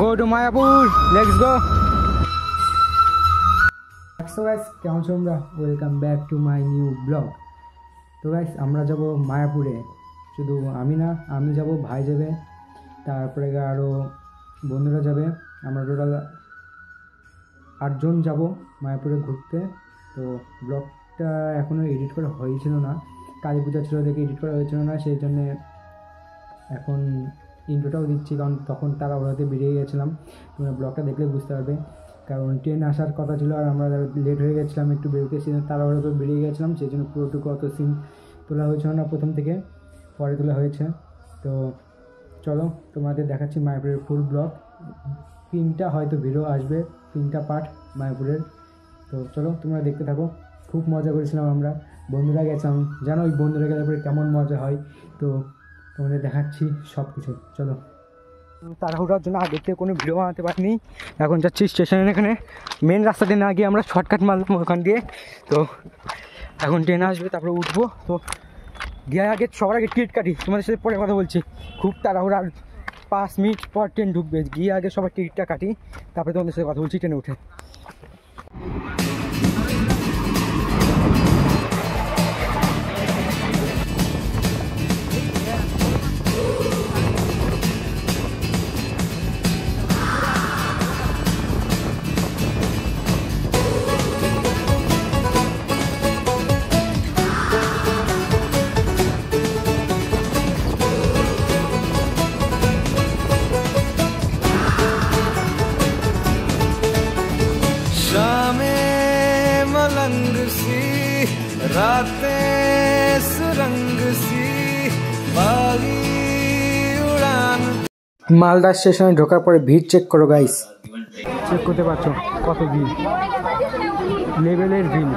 Go to Mayapur. Let's go. So guys, কেমন আছো তোমরা? Welcome back to my new blog. তো guys আমরা যাব মায়াপুরে। শুধু আমি না, আমি যাব, ভাই যাবে, তারপরে আরও বন্ধুরা যাবে। আমরা টোটাল 8 জন যাব মায়াপুরে ঘুরতে। তো ব্লগটা এখনও এডিট করা হয়েছিল না, কালী পূজা ছিল দেখে এডিট করা হয়েছিল না, সেই জন্যে এখন ইন্ট্রোটাও দিচ্ছি, কারণ তখন তাড়াহুড়োতে বেরিয়ে গেছিলাম। তোমরা ব্লগটা দেখলে বুঝতে পারবে, কারণ ট্রেন আসার কথা ছিল আর আমরা লেট হয়ে গেছিলাম, একটু বেরোতে তাড়াহুড়োতে বেরিয়ে গেছিলাম, সেই জন্য পুরোটুকু অত সিন তোলা হয়েছিল না প্রথম থেকে, পরে তোলা হয়েছে। তো চলো তোমাদের দেখাচ্ছি মায়াপুরের ফুল ব্লগ। 3টা হয়তো ভিডিও আসবে, 3টা পার্ট মায়াপুরের। তো চলো তোমরা দেখতে থাকো। খুব মজা করেছিলাম আমরা, বন্ধুরা গেছিলাম, জানো ওই বন্ধুরা গেলে পরে কেমন মজা হয়। তো তোমাদের দেখাচ্ছি সব কিছু। চলো। তাড়াহুড়ার জন্য আগে থেকে কোনো ভিডিও বানাতে পারিনি। এখন যাচ্ছি স্টেশনের এখানে, মেন রাস্তা দিয়ে না গিয়ে আমরা শর্টকাট মারলাম ওখান দিয়ে। তো এখন ট্রেন আসবে, তারপরে উঠবো। তো গিয়ে আগে সবার আগে টিকিট কাটি, তোমাদের সাথে পরে কথা বলছি। খুব তাড়াহুড়া, 5 মিনিট পর ট্রেন ঢুকবে, গিয়ে আগে সবার টিকিটটা কাটি, তারপরে তোমাদের সাথে কথা বলছি ট্রেনে উঠে। मलंग सी रातें सुरंग सी बागी उड़ान। মালদা স্টেশনে ঢোকার পরে ভিড় চেক করো গাইস, চেক করতে পারছো কত ভিড়, লেভেলের ভিড়,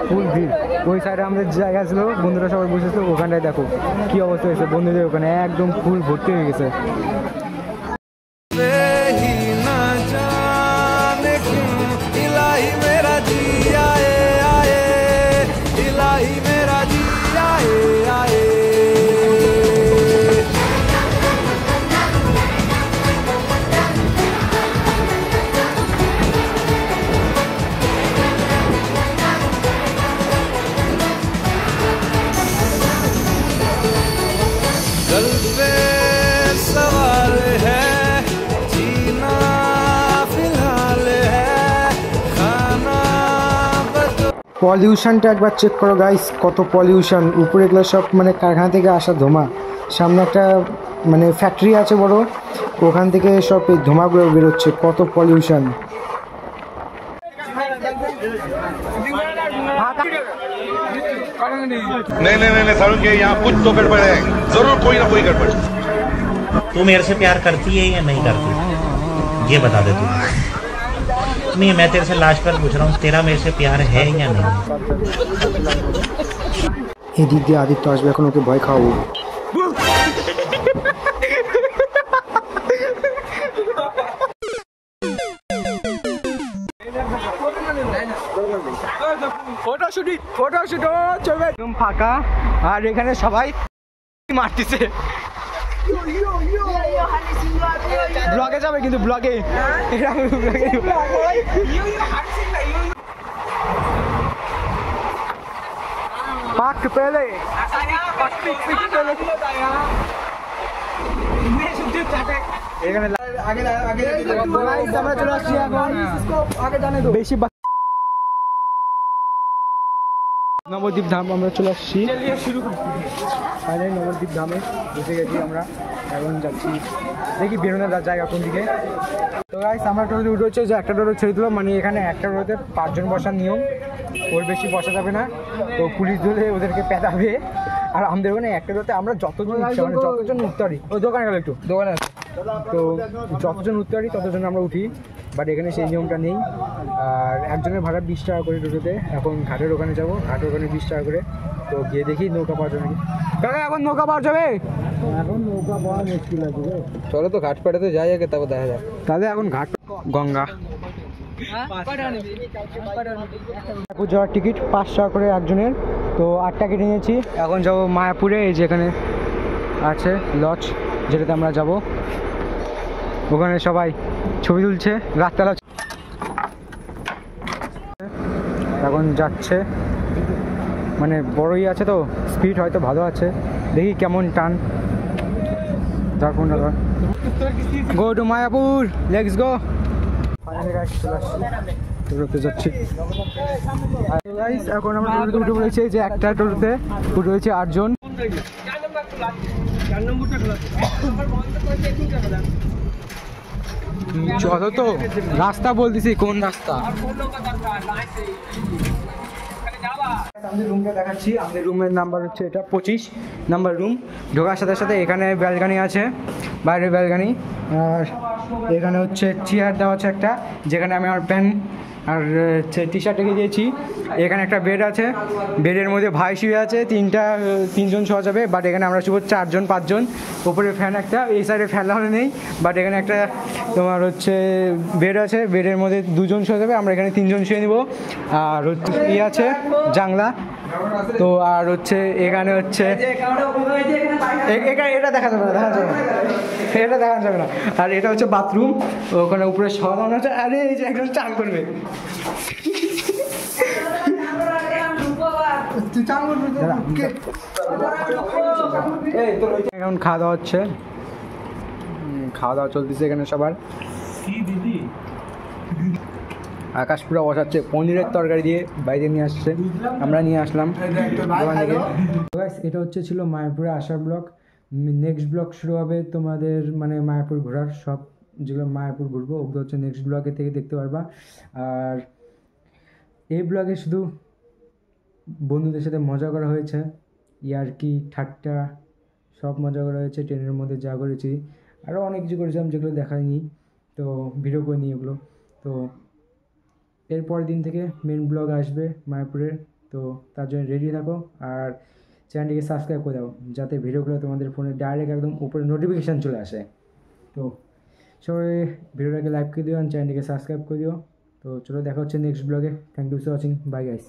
ফুল ভিড়। ওই সাইডে আমাদের জায়গা ছিল, বন্ধুরা সবাই বসেছে, ওখানটায় দেখো কী অবস্থা হয়েছে, বন্ধুদের ওখানে একদম ফুল ভর্তি হয়ে গেছে। পলিউশনটা একবার চেক করো গাইস, কত পলিউশন। উপরে এগুলো সব মানে কারখানা থেকে আসা ধোঁয়া, সামনে একটা মানে ফ্যাক্টরি আছে বড়, ওখান থেকে সব এই ধোঁয়াগুলো বেরোচ্ছে, কত পলিউশন। नहीं सारुण के यहाँ कुछ तो गड़बड़ है, जरूर कोई ना कोई गड़बड़। तू मेरे से प्यार करती है या नहीं करती, ये बता दे तू। नहीं, मैं तेरे से लास्ट पर पूछ रहा हूँ, तेरा मेरे से प्यार है या नहीं। এদিক দিয়ে আদিত্য আসবে, এখন ওকে ভয় খাওয়াবো। ফটোশুট চলবে, একদম ফাঁকা, আর এখানে সবাই মারতেছে। ব্লগে যাবে কিন্তু, ব্লগে পাক পেলে এখানে আমরা চলে আসছি এখন বেশি নবদ্বীপ ধাম। আমরা চলে আসছি নবদ্বীপ ধামে, বসে গেছি আমরা, এখন যাচ্ছি, দেখি বেরোনোর জায়গা কোন দিকে। তো গাইস আমরা টোটো উঠেছে যে একটা টোটো ছেড়ে দিল, মানে এখানে একটা টোটোতে 5 জন বসার নিয়ম, ওর বেশি বসা যাবে না। তো পুলিশ ধরে ওদেরকে পেটাবে। আর আমাদের ওখানে একটা টোটোতে আমরা যতজন উঠতে পারি, ওই দোকানে গেল একটু দোকানে, তো যতজন উঠতে পারি ততজন আমরা উঠি, বাট এখানে সেই নিয়মটা নেই। আর একজনের ভাড়া 20 টাকা করে টোটোতে। এখন ঘাটের ওখানে যাবো, ঘাটের ওখানে 20 টাকা করে। তো গিয়ে দেখি নৌকা পাওয়া যাবে। কাকা এখন নৌকা পাওয়া যাবে? এখন নৌকা পাওয়া মুশকিল আছে। চলো তো ঘাট পেটাতে যাই আগে, তারপর দেখা যাক। তাহলে এখন ঘাট গঙ্গা যাওয়ার টিকিট 5 টাকা করে একজনের, তো 8 টাকা কেটে নিয়েছি। এখন যাবো মায়াপুরে, এই যেখানে আছে লজ যেটাতে আমরা যাব। ওখানে সবাই ছবি তুলছে, রাতবেলা এখন যাচ্ছে, মানে বড়ই আছে তো স্পিড হয়তো ভালো আছে, দেখি কেমন টান। Go to Mayapur, let's go. টোটোতে যাচ্ছি। এখন আমরা টোটোতে উঠে পড়েছি, যে একটা টোটোতে উঠে রয়েছে 8 জন। চলো তো, রাস্তা বলতেছি কোন রাস্তা। আমাদের রুমটা দেখাচ্ছি, আমাদের রুমের নাম্বার হচ্ছে এটা 25 নাম্বার রুম। ঢোকার সাথে সাথে এখানে ব্যালকানি আছে, বাইরের ব্যালকানি, আর এখানে হচ্ছে চেয়ার দেওয়া আছে একটা, যেখানে আমি আমার প্যান্ট আর টি শার্ট রেখে দিয়েছি। এখানে একটা বেড আছে, বেডের মধ্যে ভাই শুয়ে আছে, 3জন শোয়া যাবে, বাট এখানে আমরা শুভ 4জন 5জন। ওপরে ফ্যান একটা, এই সাইডে ফ্যান লাগানো নেই, বাট এখানে একটা তোমার হচ্ছে বেড আছে, বেডের মধ্যে 2জন শোয়া যাবে, আমরা এখানে 3জন শুয়ে নিব। আর হচ্ছে ইয়ে আছে জানলা তো, আর হচ্ছে এখানে হচ্ছে এটা দেখা যাবে না, এটা দেখা যাবে না। আর এটা হচ্ছে বাথরুম, ওখানে উপরে সরানো আছে। আরে এই যে একজন চান করবে, এখন খাওয়া দাওয়া হচ্ছে, খাওয়া দাওয়া চলতেছে এখানে সবার। আকাশ পুরো বসাচ্ছে, পনিরের তরকারি দিয়ে বাইরে নিয়ে আসছে, আমরা নিয়ে আসলাম দোকান থেকে। এটা হচ্ছে ছিল মায়াপুরে আসার ব্লগ। নেক্সট ব্লগ শুরু হবে তোমাদের মানে মায়াপুর ঘোরার, সব যেগুলো মায়াপুর ঘুরবো ওগুলো হচ্ছে নেক্সট ব্লগে থেকে দেখতে পারবা। আর এই ব্লগে শুধু বন্ধুদের সাথে মজা করা হয়েছে, ইয়ার্কি ঠাট্টা সব মজা করা হয়েছে, ট্রেনের মধ্যে যা করেছি, আরও অনেক কিছু করেছিলাম যেগুলো দেখায়নি, তো ভিডিও করে নিই এগুলো। তো এরপরের দিন থেকে মেন ব্লগ আসবে মায়াপুরের, তো তার জন্য রেডি থাকো। আর চ্যানেলটিকে সাবস্ক্রাইব করে দাও, যাতে ভিডিওগুলো তোমাদের ফোনে ডাইরেক্ট একদম উপরে নোটিফিকেশান চলে আসে। তো সবাই ভিডিওটাকে লাইক করে দিও আর চ্যানেলটিকে সাবস্ক্রাইব করে দিও। তো চলো দেখা হচ্ছে next blog. Thank you for watching, bye guys.